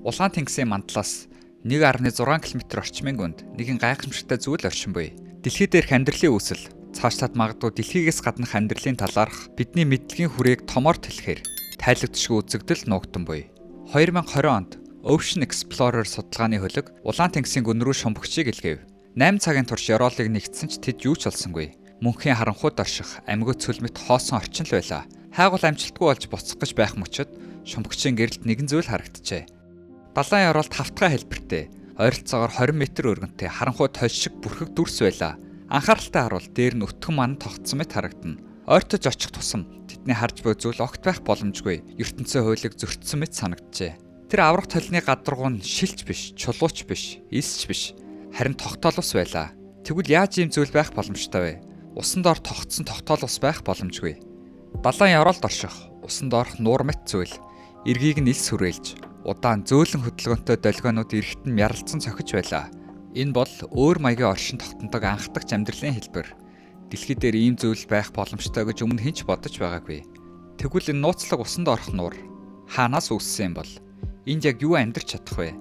Улаан тэнгисийн мандлаас 1.6 км орчмын гүнд нэгэн гайхамшигтай зүйл оршин буй. Дэлхий дээрх амьдралын үүсэл цаашлаад магадгүй дэлхийгээс гаднах амьдралын талаарх бидний мэдлэгийн хүрээг томоор тэлэхээр тайлбарлагдшгүй үзэгдэл нуугдан буй. 2020 онд Ocean Explorer судалгааны хөлөг Улаан тэнгисийн гүн рүү шумбагчийг илгээв. 8 цагийн турш ёроолыг нэгтсэн ч тэд юу ч олсонгүй. Мөнхийн харанхуйд орших амьгууд цөлмөт хоосон орчин л байлаа. Хайгуул амжилтгүй болж буцах гэж байх мөчид шумбагчийн гэрэлд нэгэн зүйл харагджээ. Далайн ёроолд хавтгай хэлбэртэй, ойролцоогоор 20 м өргөнтэй харанхуйд хол шиг бүрхэг дүрс байлаа. Анхааралтай харуул дээр нь өтгөн ман тогтсон мэт харагдана. Ойртож очих тусам тэдний харж буй зүйл огт байх боломжгүй ертөнцийн хуулийг зөрчсөн мэт санагджээ. Тэр аврах толны гадаргуу нь шилж биш, чулууч биш, эсч биш, харин тогтоол ус байлаа. Тэгвэл яаж ийм зүйл байх боломжтой вэ? Усан доор тогтсон тогтоол ус байх боломжгүй. Далайн ёроолд орших, усан доорх нуур мэт зүйл, эргийг нь илс хүрээлж, удаан зөөлөн хөдөлгөөнтэй долгионууд эргэтэн мярлцсан цохиж байлаа. Энэ бол өөр маягийн оршин тогтнодог анхдагч амьдралын хэлбэр. Дэлхий дээр ийм зүйл байх боломжтой гэж өмнө хэн ч бодож байгаагүй. Тэгвэл энэ нууцлаг усанд орох нуур хаанаас үүссэн юм бол? Энд яг юу амьдарч чадах вэ?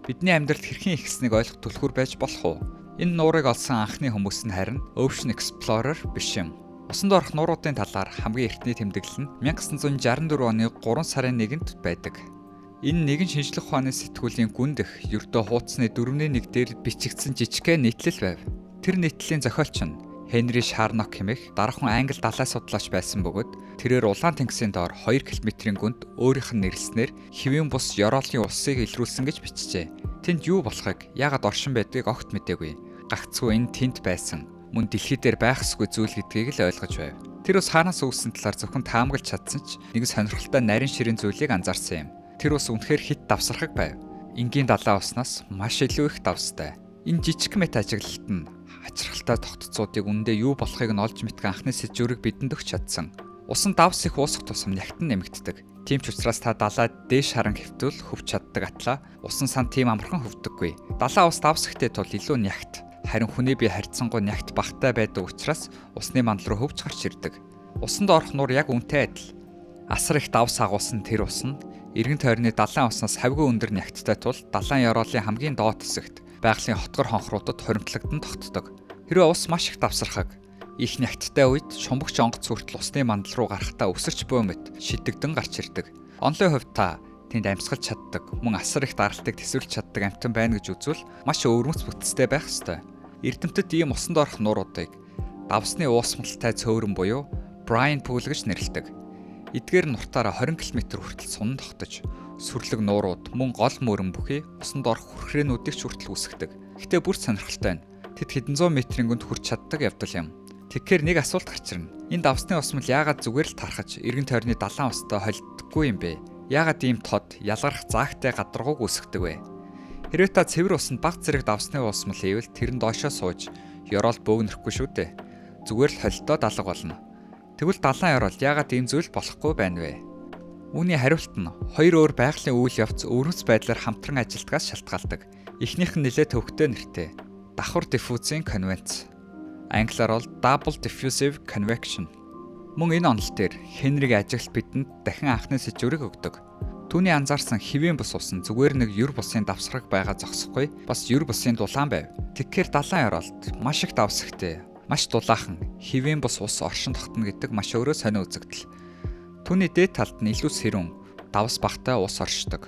Бидний амьдралд хэрхэн ихснэг ойлгох түлхүүр байж болох уу? Энэ нуурыг олсон анхны хүмүүс нь харин Ocean Explorer биш юм. Усанд орох нууруудын талаар хамгийн эртний тэмдэглэл нь 1964 оны 3 сарын 1-нд байдаг. Энэ нэгэн шинжлэх ухааны сэтгүүлийн гүн дэх ердөө хуудасны 4-1 дээр бичигдсэн жижигхэн нийтлэл байв. Тэр нийтлэлийн зохиолч нь Хенри Шарнок хэмээх дараахан англи далай судлаач байсан бөгөөд тэрээр Улаан тэнгисийн доор 2 км-ийн гүнд өөрийнх нь нэрлснээр хэвийн бус ёроолын усыг илрүүлсэн гэж бичжээ. Тэнд юу болохыг, яагаад оршин байдгийг огт мэдээгүй. Гагцгүй энэ тэнд байсан. Мөн дэлхий дээр байх ёсгүй зүйл гэдгийг л ойлгож байв. Тэр ус хаанаас үүссэн талаар зөвхөн таамаглаж чадсан ч нэг сонирхолтой нарийн ширийн зүйлийг анзаарсан юм. Тэр ус үнэхээр хит давсархаг байв. Энгийн далайн уснаас маш илүү их давстай. Энэ жижиг мэт ажиглалт нь хачирхалтай тогтцоодыг үндэ юу болохыг нь олж мэдэх анхны сэжүүрийг бидэнд өгч чадсан. Усан давс их уусах тусам нягтан нэмэгддэг. Тийм ч учраас та далайд дээш харан хэвтвэл хөвч чаддаг атлаа усан сан тийм амархан хөвдөггүй. Далайн ус давсахтэй тул илүү нягт. Харин хүний бие харьцангуй нягт багтай байдаг учраас усны мандал руу хөвч гарч ирдэг. Усанд орох нуур яг үнтэй адил. Асар их давс агуулсан тэр ус нь эргэн тойрны далайн уснаас хавьгүй өндөр нягттай тул далайн ёроолын хамгийн доод хэсэгт байгалийн хотгор хонхруудад хоримтлагдан тогтдог. Хэрвээ ус маш их давсархаг, их нягттай үед шумбагч онгоц хүртэл усны мандал руу гарахтаа өсөрч буй мэт шидэгдэн гарч ирдэг. Онлын хувьд та тэнд амьсгалж чаддаг, мөн асар их даралтыг тэсвэрлж чаддаг амьтан байна гэж үзвэл маш өвөрмөц бүтцтэй байх ёстой. Эрдэмтэд ийм усанд орох нууруудыг давсны уусмалтай цөөрөн буюу brine pool гэж нэрлэдэг. Эдгээр нуртаараа 20 км хүртэл сунан тогтож, сүрлэг нуурууд, мөн гол мөрөн бүхий усанд орох хүрхрээнүүдийг ч хүртэл үүсгдэг. Гэтэ бүр сонирхолтой нь тэд хэдэн зуун метрийн гүнд хүрч чаддаг явдал юм. Тэгэхээр нэг асуулт гарч ирнэ. Энэ давсны усмал яагаад зүгээр л тархаж эргэн тойрны далайн устай холддоггүй юм бэ? Яагаад ийм тод, ялгарх заагтай гадаргууг үүсгдэг вэ? Хэрвээ та цэвэр усанд баг зэрэг давсны усмал хийвэл тэр нь доошоо сууж, ёроол бөөгнөхгүй шүү дээ. Зүгээр л холдоод алга болно. Тэгвэл далайн ёроолд яагаад ийм зүйл болохгүй байна вэ? Үүний хариулт нь хоёр өөр байгалийн үйл явц өвөрмөц байдлаар хамтран ажилдгаас шалтгаалдаг. Эхнийх нь нэлээд төвөгтэй нэртэй давхар диффузийн конвенц. Англиар бол Double Diffusive Convection. Мөн энэ онол дээр Хенригийн ажиглалт бидэнд дахин анхны сэжүүрийг өгдөг. Түүний анзаарсан хэвийн бус ус нь зүгээр нэг юр бусын давсраг байгаа зогсохгүй, бас юр бусын дулаан байв. Тэгэхээр далайн ёроолд маш их давсагтай, маш дулаахан хэвийн бус ус оршин тогтно гэдэг маш өөрөө сонио үзэгдэл. Түүний дээд талд нь илүү сэрүүн, давс багтай ус оршдог.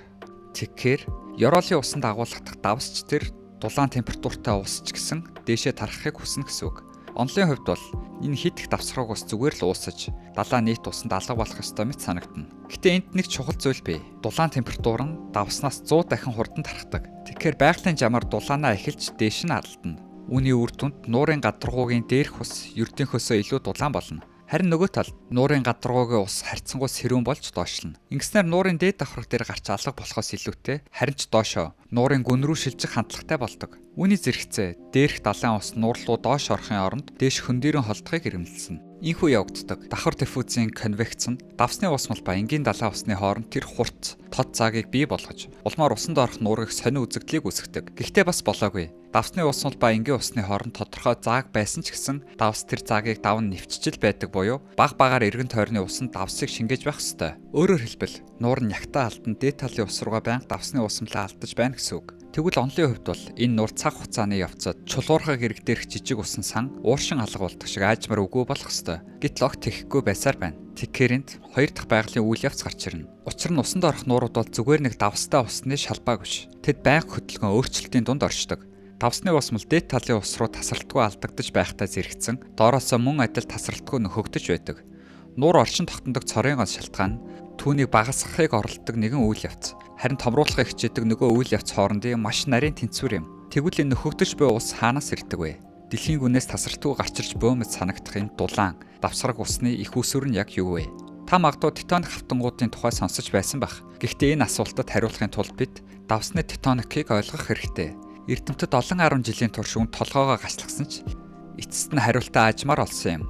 Тэгэхээр ёроолын усанд агуулгадах давсч тэр дулаан температуртай ус ч гэсэн дээшээ тархахыг хүснэ гэсэн үг. Онлын хувьд бол энэ хит их давсраг ус зүгээр л уусаж, далайн нийт усанд алга болох ёстой мэт санагдана. Гэтэ энд нэг чухал зүйл бий. Дулаан температур нь давснаас 100 дахин хурдан тархдаг. Тэгэхээр байгалийн жамаар дулаанаа эхэлж дээш нь аралдана. Үүний үр дүнд нуурын гадаргуугийн дээрх ус ердийнхөөсөө илүү дулаан болно. Харин нөгөө талд нуурын гадаргуугийн ус харьцангуй сэрүүн болж доошлно. Ингэснээр нуурын дээд давхраг дээр гарч алга болохоос илүүтэй харин ч доошоо нуурын гүн рүү шилжих хандлагатай болдог. Үүний зэрэгцээ дээрх далайн ус нуурлуу доош орохын оронд дээш хөндөрийн холдохыг ирэмэлсэн. Ийхүү явагддаг. Давхар диффузийн конвекц нь давсны уусмал ба энгийн далайн усны хооронд тэр хурц тод заагийг бий болгож улмаар усанд орох нуурыг сонио үзэгдлийг үүсгэдэг. Гэхдээ бас болоогүй. Давсны ус бол баянгийн усны хооронд тодорхой зааг байсан ч гэсэн давс тэр заагийг даван нэвчжил байдаг буюу баг багаар эргэн тойрны усан давсыг шингээж байх ёстой. Өөрөөр хэлбэл нуур нь ягтаа алдан дээд талын ус руугаа байнга давсны усамлаа алдаж байна гэсэн үг. Тэгвэл онлын хувьд бол энэ нуур цаг хугацааны явцад чулуурхаг эрэг дээрх жижиг усан сан ууршин алга болдог шиг аажмар үгүй болох ёстой. Гэтэл огт тэхгүй байсаар байна. Тэгэхээр энд хоёр дахь байгалийн үйл явц гарч ирнэ. Учир нь усанд орох нуурууд бол зүгээр нэг давстай усны шалбааг биш. Тэд байнга хөдөлгөөн өөрчлөлтийн дунд оршдог. Давсны ус мал дээд талын ус руу тасралтгүй алдагдаж байхдаа зэрэгцэн доороосоо мөн адил тасралтгүй нөхөгдөж байдаг. Нуур оршин тогтнодог цорын гол шалтгаан нь түүнийг багасгахыг оролддог нэгэн үйл явц. Харин томруулахыг хичээдэг нөгөө үйл явц хоорондын маш нарийн тэнцвэр юм. Тэгвэл энэ нөхөгдөж буй ус хаанаас ирдэг вэ? Дэлхийн гүнээс тасралтгүй гарч ирж бөөмөд санагдах энэ дулаан, давсраг усны их усүр нь яг юу вэ? Та магадгүй тектоник хавтангуудын тухай сонсож байсан бах. Гэхдээ энэ асуултад хариулахын тулд бид давсны тектоникийг ойлгох хэрэгтэй. Эрдэмтэд олон 10 жилийн турш үн толгоогоо гачлгсан ч эцэст нь хариултаа аажмаар олсон юм.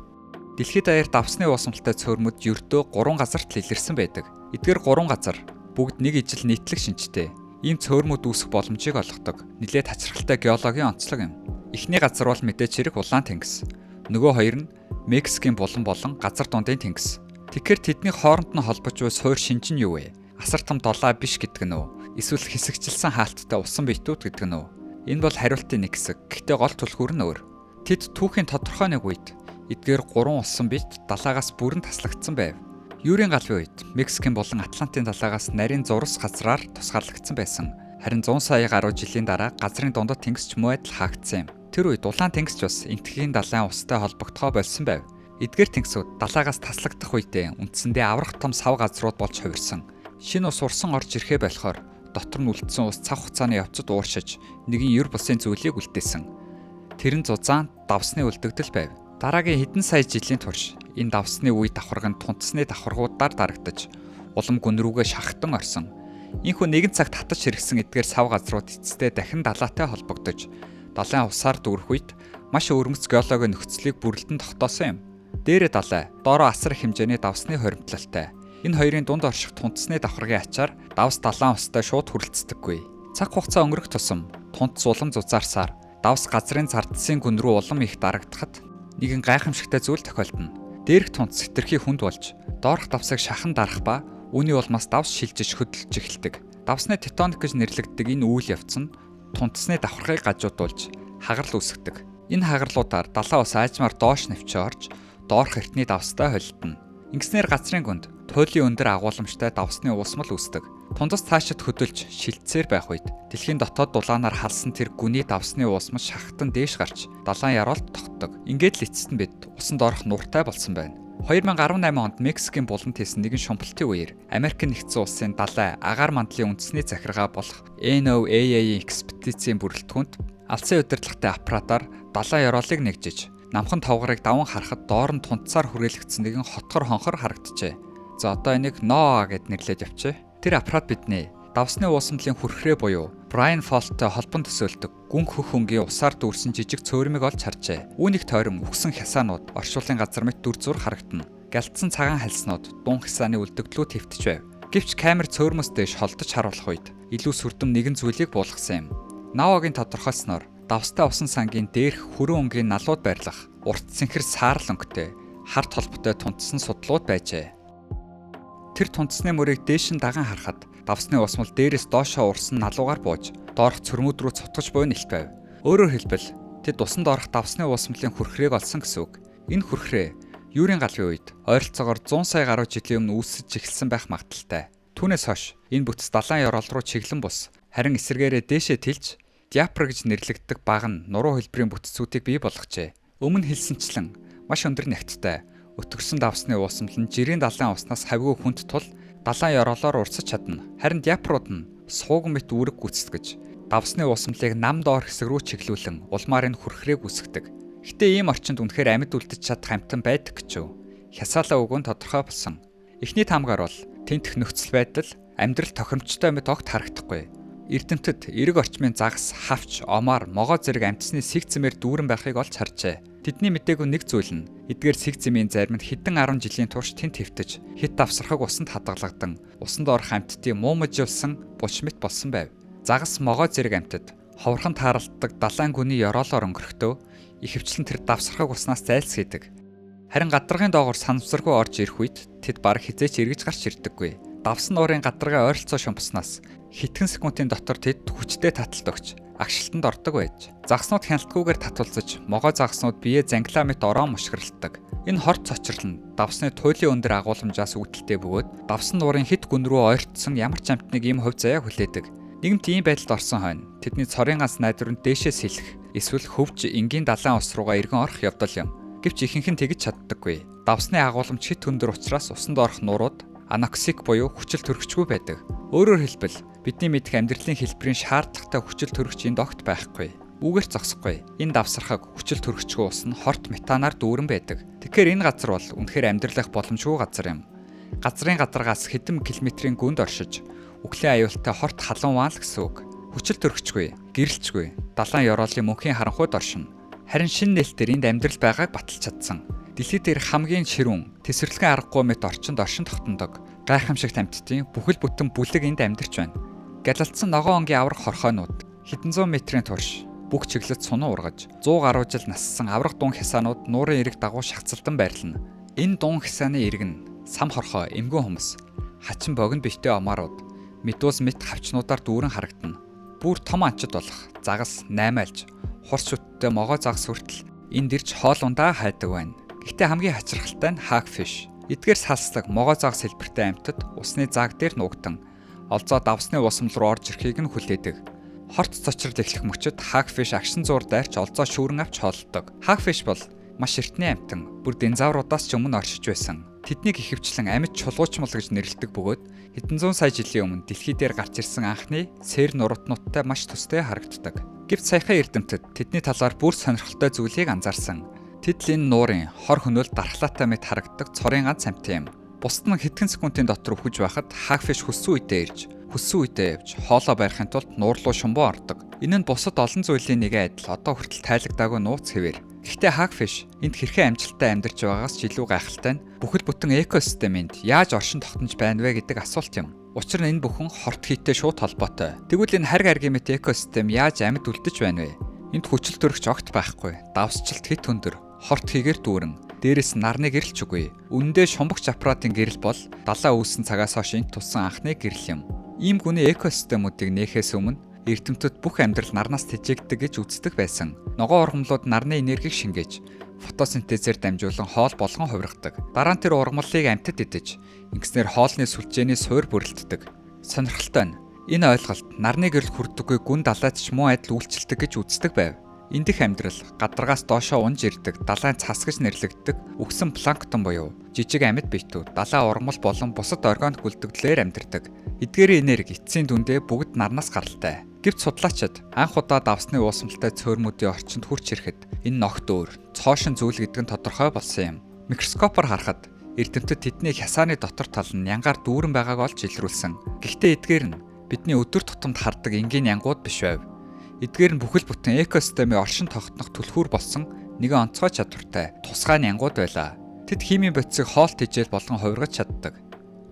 Дэлхийд даяар давсны уусамлтай цөөрмөд ердөө 3 газарт л илэрсэн байдаг. Эдгээр 3 газар бүгд нэг ижил нийтлэг шинжтэй. Ийм цөөрмөд үүсэх боломжийг олгодог нэлээд тачралтай геологийн онцлог юм. Эхний газар бол мэдээж хэрэг Улаан тэнгис. Нөгөө хоёр нь Мексикийн булан болон газар дундын тэнгис. Тэгэхээр тэдний хооронд нь холбож буй суур шинж нь юу вэ? Асар том долоо биш гэдэг нь үү? Эсвэл хэсэгчилсэн хаалттай усан биетүүд гэдэг нь үү? Энэ бол хариултын нэг хэсэг. Гэхдээ гол түлхүүр нь өөр. Тэд түүхийн тодорхой нэг үед эдгээр 3 усан биет далаагаас бүрэн таслагдсан байв. Юурийн галвын үед Мексикийн болон Атлантын далаагаас нарийн зурс газраар тусгаарлагдсан байсан. Харин 100 сая гаруй жилийн дараа газрын дундад тэнгисч муу адил хаагдсан юм. Тэр үед Улаан тэнгисч бас энтхийн далайн устай холбогдохоо болсон байв. Эдгээр тэнгисүүд далаагаас таслагдах үедээ үндсэндээ аврах том сав газрууд болж хувирсан. Шинэ ус урсан орж ирэхээ болохоор дотор нь үлдсэн ус цаг хугацааны явцад ууршиж нэгэн ер бусын зүйлийг үлдээсэн. Тэр нь зузаан давсны үлдэгдэл байв. Дараагийн хэдэн сая жилийн турш энэ давсны үе давхарг нь тунцсны давхаргуудаар дарагдаж улам гүн рүүгээ шахтан орсон. Ийхүү нэгэн цагт татаж хэрэгсэн эдгээр сав газрууд эцэстээ дахин далайтай холбогдож далайн усаар дүүрэх үед маш өвөрмөц геологийн нөхцөлийг бүрэлдэн тогтоосон юм. Дээрээ далай, доороо асар их хэмжээний давсны хоримтлалтай. Энэ хоёрын дунд орших тунцсны давхаргын ачаар давс далайн устай шууд хүрэлцдэггүй. Цаг хугацаа өнгөрөх тусам тунц улам зузаарсаар давс газрын зардалсын гүн рүү улам их дарагдахад нэгэн гайхамшигтай зүйл тохиолдно. Дээрх тунц хэтэрхий хүнд болж, доорх давсыг шахан дарах ба үүний улмаас давс шилжиж хөдөлж эхэлдэг. Давсны тектоник гэж нэрлэгддэг энэ үйл явц нь тунцсны давхаргыг гажуудуулж хагарал үүсгэдэг. Энэ хагарлуудаар далайн ус аажмаар доош навчиж орж, доорх эртний давстай холилдно. Ингэснээр газрын гүнд туйлын өндөр агуулмжтай давсны уусмал үүсдэг. Тундас цаашид хөдөлж шилжсээр байх үед дэлхийн дотоод дулаанаар халсан тэр гүний давсны уусмал шахтан дээш гарч далайн яроолт тогтдог. Ингээд л эцэст нь бид усанд орох нууртай болсон байна. 2018 онд Мексикийн буланд хийсэн нэгэн шумбалтын үеэр Америк нэгдсэн улсын далай агаар мандлын үндэсний захиргаа болох NOAA-ийн экспедицийн бүрэлдэхүүнд алсын удирдлагатай аппаратаар далайн яроолыг нэгжиж намхан тавгарыг даван харахад доор нь тунцсаар хүрээлэгдсэн нэгэн хотгор хонхор харагджээ. За одоо энийг NOAA гэд нэрлээд явчээ. Тэр аппарат бидний давсны уусамлын хүрхрээ буюу Брайан Фолттой холбон төсөөлдөг гүн хөх хөнгийн усаар дүүрсэн жижиг цөөрмийг олж харжээ. Үүнийг тойрон үхсэн хясаанууд оршуулгын газар мэт дүр зур харагдана. Гялтсан цагаан хальснууд дун хясааны үлдэгдлүүд хэвтэж байв. Гэвч камер цөөрмөс дэш холдож харуулах үед илүү сүрдэм нэгэн зүйлийг буулгасан юм. NOAA-гийн тодорхойлсноор давстай усан сангийн дээрх хүрэн өнгийн налууд байрлах урт цэнхэр саарл өнгөтэй харт холбоотой тунцсан судлууд байжээ. Тэр тунцсны мөрийг дээш нь даган харахад давсны усмал дээрээс доошоо урсан налуугаар бууж доорх цөрмүүд рүү цутгаж буй нэлт байв. Өөрөөр хэлбэл тэд усанд орох давсны усмлын хүрхрээг олсон гэсэн үг. Энэ хүрхрээ юурийн галвын үед ойролцоогоор 100 сая гаруй жилийн өмнө үүсэж эхэлсэн байх магадaltaй. Түүнээс хойш энэ бүтэц далайн ёроол руу чиглэн бус харин эсэргээрээ дээшээ тэлж диапр гэж нэрлэгддэг баг нь нуруу хэлбэрийн бүтэцүүдийг бий болгожээ. Өмнө хэлсэнчлэн маш өндөр нягттай өтгөрсөн давсны уусмал нь жирийн далайн уснаас хавьгүй хүнд тул далайн ёроолоор урсаж чадна. Харин диапрууд нь сууган мэт үүрэг гүйцэтгэж давсны уусмлыг нам доор хэсэг рүү чиглүүлэн улмаар энэ хүрхрээг үүсгэдэг. Гэтэ ийм орчинд үнэхээр амьд үлдэж чадах амтан байдаг гэж юу? Хясаалаа үг нь тодорхой болсон. Эхний таамгаар бол тентх нөхцөл байдал амьдрал тохиромжтой мэт огт харагдахгүй. Эрдэмтэд эрэг орчмын загас, хавч, омаар, могоо зэрэг амьтсны сэг зэмээр дүүрэн байхыг олж харжээ. Тэдний мэдээгүй нэг зүйл нь эдгээр сэг зэмийн зарим нь хэдэн 10 жилийн турш тэнд хэвтэж, хэд давсархаг усанд хадгалагдан, усанд орох амьтдын муумжуулсан булш мэт болсон байв. Загас, могоо зэрэг амьтад Ховрхон тааралддаг далайн гүний ёроолоор өнгөрөхдөө ихэвчлэн тэр давсархаг уснаас зайлсхийдэг. Харин гадаргын доогоор санамсаргүй орж ирэх үед тэд баг хизээч эргэж гарч ирдэггүй. Давсан нуурын гадаргын ойролцоо шумбаснаас хэдхэн секундын дотор тэд хүчтэй таталт өгч агшилтанд ордог байж. Загснууд хяналтгүйгээр татуулзаж могой загснууд биеэ зангилаа мэт ороон мушгиралдаг. Энэ хорт цочрол нь давсны туйлын өндөр агуулмжаас үүдэлтэй бөгөөд давсан нуурын хит гүн рүү ойртсон ямар ч амтныг ийм хувь заяа хүлээдэг. Нэгэнт ийм байдалд орсон хойно тэдний цорын ганц найдвар нь дээшээс сэлэх эсвэл хөвж энгийн далайн ус руугаа эргэн орох явдал юм. Гэвч ихэнх нь тэгж чаддаггүй. Давсны агуулмж хит өндөр учраас усанд орох нурууд аноксик буюу хүчил төрөгчгүй байдаг. Өөрөөр хэлбэл бидний мэдих амьдралын хэлбэрийн шаардлагатай хүчил төрөгч энд огт байхгүй. Үүгээр зогсохгүй. Энэ давсархаг хүчил төрөгчгүй ус нь хорт метанаар дүүрэн байдаг. Тэгэхээр энэ газар бол үнэхээр амьдрах боломжгүй газар юм. Газрын гадаргаас хэдэн километрийн гүнд оршиж, үхлийн аюултай хорт халуун ваал гэсэн үг. Хүчил төрөгчгүй, гэрэлчгүй, далайн ёроолын мөнхийн харанхуйд оршино. Харин шинэ нээлтээр энд амьдрал байгааг баталж чадсан. Дэлхийд дээрх хамгийн ширүүн, тэсвэрлэгэн аргагүй мэт орчинд тогтнодог гайхамшигт амьтдын бүхэл бүтэн бүлэг энд амьдарч байна. Гялалцсан ногоон онгийн аврах хорхойнууд хэдэн зуун метрийн турш бүх чиглэлд сунуу ургаж 100 гаруй жил нассан аврах дуун хясаанууд нуурын эрэг дагуу шахацалдан байрлана. Энэ дуун хясааны эрэг нь сам хорхой, эмгэн хүмүүс, хачин богино битээ омаарууд, медуз мэт хавчнуудаар дүүрэн харагдана. Бүр том анчид болох загас 8 альж, хурц шүттэй могой загас хүртэл энд ирж хоол ундаа хайдаг байна. Гэхдээ хамгийн хачирхалтай нь hagfish. Эдгээр салслаг могой загас хэлбэртэй амьтад усны заг дээр нуугдан олзоо давсны усам руу орж ирэхийг нь хүлээдэг. Хорт цочрол эхлэх мөчөд hagfish агшин зуур дайрч олзоо шүүрэн авч хооллдог. Hagfish бол маш эртний амьтан, бүр динозавруудаас ч өмнө оршиж байсан. Тэднийг ихэвчлэн амьд чулуучмал гэж нэрлэдэг бөгөөд хэдэн зуун сая жилийн өмнө дэлхий дээр гарч ирсэн анхны сэр нуруутнуудтай маш төстэй харагддаг. Гэвч саяхан эрдэмтэд тэдний талаар бүр сонирхолтой зүйлийг анзаарсан. Тэд энэ нуурын хор хөнөөл дархлаатай мэт харагддаг цорын ганц амьтан юм. Бусд нь хэдхэн секундын дотор үхэж байхад hagfish хүссэн үедээ ирж, хүссэн үедээ явж хоолоо барихын тулд нуур руу шумбуу ордог. Энэ нь бусад олон зүйлийн нэгэн адил одоо хүртэл тайлагдаагүй нууц хэвээр. Гэхдээ hagfish энд хэрхэн амжилттай амьдарч байгаагаас ч илүү гайхалтай нь бүхэл бүтэн экосистемэнд яаж оршин тогтнож байна вэ гэдэг асуулт юм. Учир нь энэ бүхэн хорт хийтэй шууд холбоотой. Тэгвэл энэ харь гаргийн мэт экосистем яаж амьд үлдэж байна вэ? Энд хүчил төрөгч огт байхгүй. Давсчлалт хит өндөр, хорт хийгээр дүүрэн, дээрээс нарны гэрэлч үгүй. Үнэндээ шумбагч аппаратын гэрэл бол далаа үүссэн цагаас хойш энд туссан анхны гэрэл юм. Ийм гүний экосистемүүдийг нээхээс өмнө эрдэмтэд бүх амьдрал нарнаас тэжээгдэг гэж үздэг байсан. Ногоон ургамлууд нарны энергийг шингээж, фотосинтезээр дамжуулан хоол болгон хувиргадаг. Дараа нь тэр ургамлыг амьтад идэж, ингэснээр хоолны сүлжээний суур бүрэлддэг. Сонирхолтой нь энэ ойлголт нарны гэрэл хүрдэггүй гүн далайд ч муу адил үйлчилдэг гэж үздэг байв. Эндэх амьдрал гадаргаас доошоо унж ирдэг, далайн цас гэж нэрлэгддэг үхсэн планктон буюу жижиг амьд биетүүд далайн ургамал болон бусад органик үлдэгдлээр амьдардаг. Эдгээрийн энерги эцсийн дүндээ бүгд нарнаас гаралтай. Гэвч судлаачид анх удаа давсны уусамлтай цөөрмүүдийн орчинд хурж ирэхэд энэ ногт өөр, цоошин зүйл гэдэг нь тодорхой болсон юм. Микроскопоор харахад эрдэмтэд тэдний хясааны дотор тал нь янгаар дүүрэн байгааг олж илрүүлсэн. Гэхдээ эдгээр нь бидний өдөр тутамд хардаг энгийн янгууд биш байв. Эдгээр нь бүхэл бүтэн экосистемийн оршин тогтнох түлхүүр болсон нэгэн онцгой чадвартай тусгай янгууд байлаа. Тэд химийн бодисыг хоолт хижээл болгон хувиргаж чаддаг.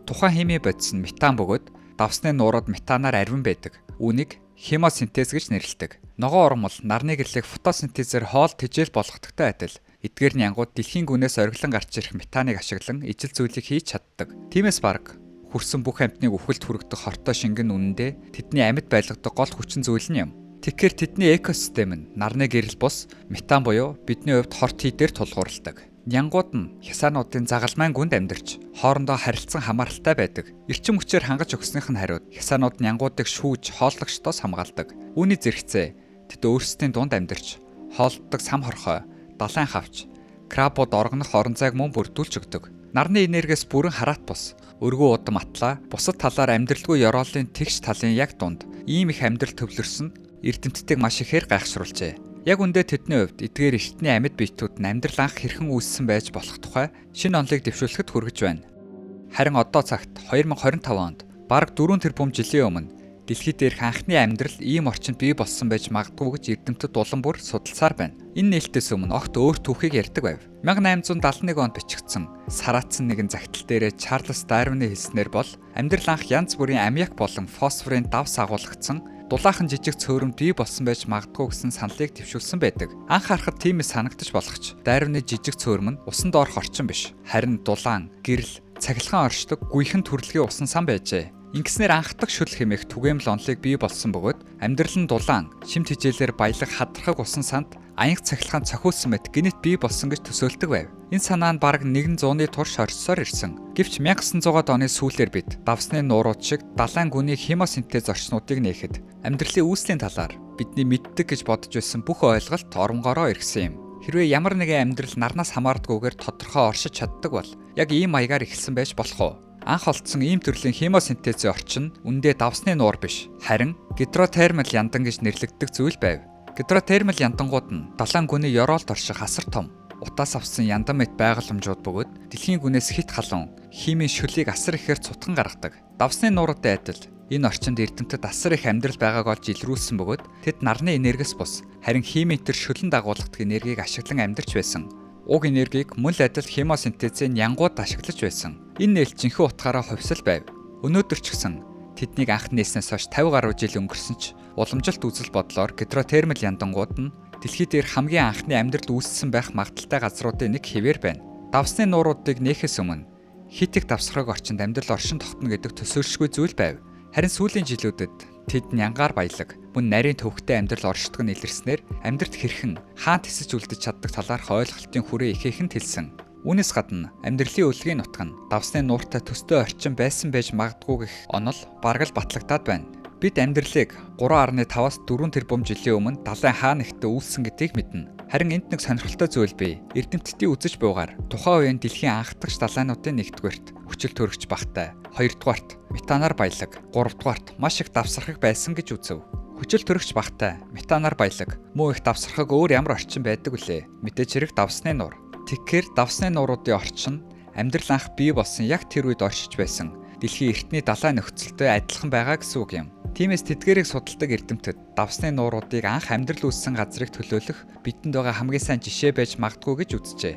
Тухайн химийн бодис нь метан бөгөөд давсны нуурууд метанаар арвин байдаг. Үүнийг хемосинтез гэж нэрлэдэг. Ногоон ургамал нарны гэрлийг фотосинтезээр хоол тэжээл болгохдогтой адил эдгээр нь янгууд дэлхийн гүнээс ориглон гарч ирэх метаныг ашиглан ижил зүйлийг хийж чаддаг. Тиймээс баг хүрсэн бүх амьтныг үхэлд хүргэх хортой шингэн үнэндээ тэдний амьд байлгадаг гол хүчин зүйл нь юм. Тэгэхээр тэдний экосистем нь нарны гэрэл бус метан буюу бидний хувьд хорт хийдээр тулгуурладаг. Янгууд нь хясаануудын загалмайн гүнд амьдарч хоорондоо харилцан хамааралтай байдаг. Эрчим хүчээр хангаж өгснөх нь хариуд хясаанууд нь янгуудыг шүүж хооллогчдоос хамгаалдаг. Үүний зэрэгцээ тэд өөрсдийн дунд амьдарч хоолддог сам хорхой, далайн хавч, крабууд оргонох орон зайг мөн бүрдүүлж өгдөг. Нарны энергиэс бүрэн хараат бус, өргөн удам атлаа, бусад талаар амьдралгүй ёроолын тэгш талын яг дунд ийм их амьдрал төвлөрсөн эрдэмтдийг маш ихээр гайхшруулжээ. Яг үндэ тэдний хувьд эдгээр эртний амьд биетүүд нь амьдрал анх хэрхэн үүссэн байж болох тухай шинэ онолыг дэвшүүлэхэд хүргэж байна. Харин одоо цагт 2025 онд бараг 4 тэрбум жилийн өмнө дэлхий дээрх анхны амьдрал ийм орчинд бий болсон байж магадгүй гэж эрдэмтэд улам бүр судалсаар байна. Энэ нээлтээс өмнө огт өөр түүхийг ярьдаг байв. 1871 онд бичигдсэн сараацсан нэгэн загтал дээрээ Чарльз Дарвины хэлснээр бол амьдрал анх янз бүрийн аммиак болон фосфорын давс агуулгдсан дулаахан жижиг цөөрөмд бий болсон байж магадгүй гэсэн саналыг дэвшүүлсэн байдаг. Анх харахад тиймээс санагдаж болох ч дайрны жижиг цөөрөм нь усан доор хорчин биш. Харин дулаан, гэрэл, цахилгаан оршдог гүйхэн төрөлхийн усан сан байжээ. Ингэснээр анхдах шүл хэмээх түгээмэл онолыг бий болсон бөгөөд амьдрал нь дулаан, шимт хичээлээр баялаг хадрахаг усан санд аянх цахилгаан цохиулсан мэт гинэт бий болсон гэж төсөөлдөг байв. Энэ санаа нь бараг 100-ны турш орчсоор ирсэн. Гэвч 1900-аад оны сүүлээр бид давсны нуурууд шиг далайн гүний хемосинтез орчнуудыг нээхэд амьдралын үүслийн талаар бидний мэддэг гэж бодож байсан бүх ойлголт оронгороо ирсэн юм. Хэрвээ ямар нэгэн амьдрал нарнаас хамаардгүйгээр тодорхой оршиж чаддаг бол яг ийм маягаар эхэлсэн байж болох уу? Анх олдсон ийм төрлийн хемосинтезийн орчин үндэ давсны нуур биш, харин гидротермал яндан гэж нэрлэгддэг зүйл байв. Гидротермал ядангууд нь далайн гүний ёроолт орших асар том, утаас авсан яндан мэт байгаламжууд бөгөөд дэлхийн гүнээс хит халуун химийн шөлийг асар ихээр цутган гаргадаг. Давсны нууруудтай адил энэ орчинд эрдэмтэд асар их амьдрал байгааг олж илрүүлсэн бөгөөд тэд нарны энергиэс бус харин химийн төр шөлөн дагуулгадаг энергийг ашиглан амьдарч байсан. Уг энергийг мөн л адил хемосинтезийн янгууд ашиглаж байсан. Энэ нээлт жинхэнэ утгаараа хувьсал байв. Өнөөдөр ч гэсэн тэднийг анх нээснээс хойш 50 гаруй жил өнгөрсөн ч уламжилт үзэл бодлоор гидротермал ядангууд нь дэлхий дээр хамгийн анхны амьдрал үүссэн байх магадaltaй газруудын нэг хэвээр байна. Давсны нууруудыг нээхээс өмнө хит их давсгараг орчинд амьдрал оршин тогтно гэдэг төсөөлшгүй зүйл байв. Харин сүүлийн жилүүдэд тэд нянгаар баялаг, мөн нарийн төвхтэй амьдрал оршдог нь илэрснээр амьдралд хэрхэн хаан тисэж үлдэж чаддаг талаарх ойлголтын хүрээ ихээхэн тэлсэн. Үүнээс гадна амьдралын өлгийн нутаг нь давсны нууртай төстэй орчин байсан байж магадгүй гэх онол бараг л батлагдаад байна. Бид амьдралыг 3.5-аас 4 тэрбум жилийн өмнө далайн хаан ихтэй үүссэн гэдгийг мэднэ. Харин энд нэг сонирхолтой зүйл бий. Эрдэмтдийн үзэж буугаар тухайн үеийн дэлхийн анхдагч далайнуудын нэгдүгээрт хүчил төрөгч багтай, хоёрдугаарт метанаар баялаг, гуравдугаарт маш их давсархаг байсан гэж үзв. Хүчил төрөгч багтай, метанаар баялаг, муу их давсархаг өөр ямар орчин байдаг вүлээ? Мэдээж хэрэг давсны нуур. Тэгэхээр давсны нууруудын орчин амьдрал анх бий болсон яг тэр үед оршиж байсан дэлхийн эртний далайн нөхцөлтэй адилхан байгаа гэсэн үг юм. Тиймээс тэдгээрийг судалдаг эрдэмтэд давсны нууруудыг анх амьдрал үүссэн газрыг төлөөлөх бидэнд байгаа хамгийн сайн жишээ байж магадгүй гэж үзжээ.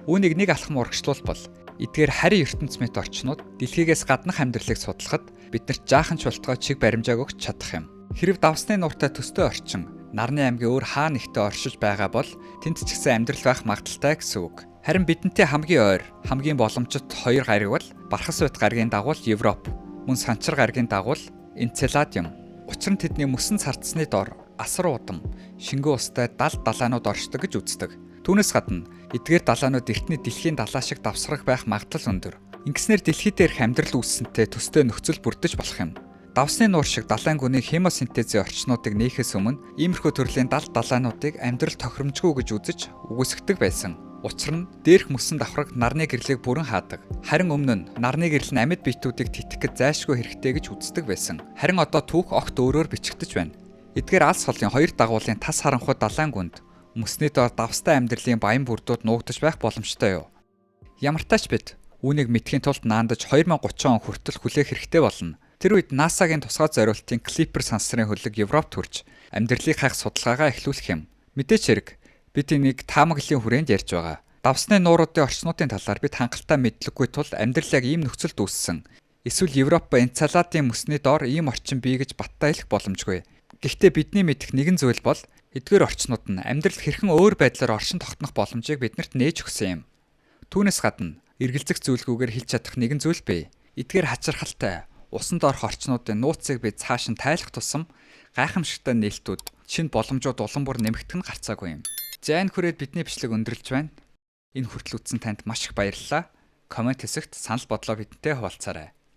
Үүнийг нэг алхам урагшлуулбал эдгээр харийн ертөнц мэт орчнууд дэлхийгээс гаднах амьдралыг судлахад биднэрт жаахан ч болтгой чиг баримжааг өгч чадах юм. Хэрв давсны нууртай төстэй орчин нарны аймгийн өөр хаан ихтэй оршиж байгаа бол тэнд ч гэсэн амьдрал байх магадaltaй гэсэн үг. Харин бидэнтэй хамгийн ойр, хамгийн боломжит хоёр гариг бол Бархас бат гаригийн дагуу Европ, мөн Санчар гаригийн дагуу Энцеладиум. Учир нь тэдний мөсөн цардсны дор асар удам, шингэн устай далайнууд оршдог гэж үздэг. Түүнээс гадна эдгээр далайнууд эртний дэлхийн далай шиг давсрах байх магадлал өндөр. Ингэснээр дэлхий дээрх амьдрал үүссэнтэй төстэй нөхцөл бүрдэж болох юм. Давсны нуур шиг далайн гүний хемосинтезийн орчнуудыг нээхээс өмнө иймэрхүү төрлийн далайнуудыг амьдрал тохиромжгүй гэж үзэж үгүйсгдэг байсан. Учир нь дээрх мөсөн давхраг нарны гэрлийг бүрэн хаадаг. Харин өмнө нь нарны гэрэл нь амьд биетүүдийг тэтгэхэд зайлшгүй хэрэгтэй гэж үздэг байсан. Харин одоо түүх огт өөрөөр бичигдэж байна. Эдгээр алс холын хоёр дагуулын тас харанхуй далайн гүнд мөсний доор давстай амьдралын баян бүрдүүд нуугдаж байх боломжтой юу? Ямар ч тач бид үүнийг мэдхийн тулд наандаж 2030 он хүртэл хүлээх хэрэгтэй болно. Тэр үед NASA-гийн тусгай зориултын Клипер сансрын хөлөг Европт хүрч амьдралыг хайх судалгаагаа эхлүүлэх юм. Мэдээч хэрэг бид энийг таамаглалын хүрээнд ярьж байгаа. Давсны нууруудын орчнуудын талаар бид хангалттай мэдлэггүй тул амьдрал яг ийм нөхцөлд үүссэн. Эсвэл Европ Энцеладын мөсний доор ийм орчин бий гэж баттайлах боломжгүй. Гэхдээ бидний мэдэх нэгэн зүйл бол эдгээр орчнууд нь амьдрал хэрхэн өөр байдлаар оршин тогтнох боломжийг биднэрт нээж өгсөн юм. Түүнээс гадна эргэлзэх зүйлгүйгээр хэлж чадах нэгэн зүйл бий. Эдгээр хачирхалтай усан доорх орчнуудын нууцыг бид цааш нь тайлах тусам гайхамшигтай нээлтүүд, шинэ боломжууд улам бүр нэмэгдэх нь гарцаагүй юм. Зайн хүрээд бидний бичлэг өндөрлж байна. Энэ хүртэл үзсэн танд маш их баярлалаа. Комент хэсэгт санал бодлоо бидэнтэй хуваалцаарай.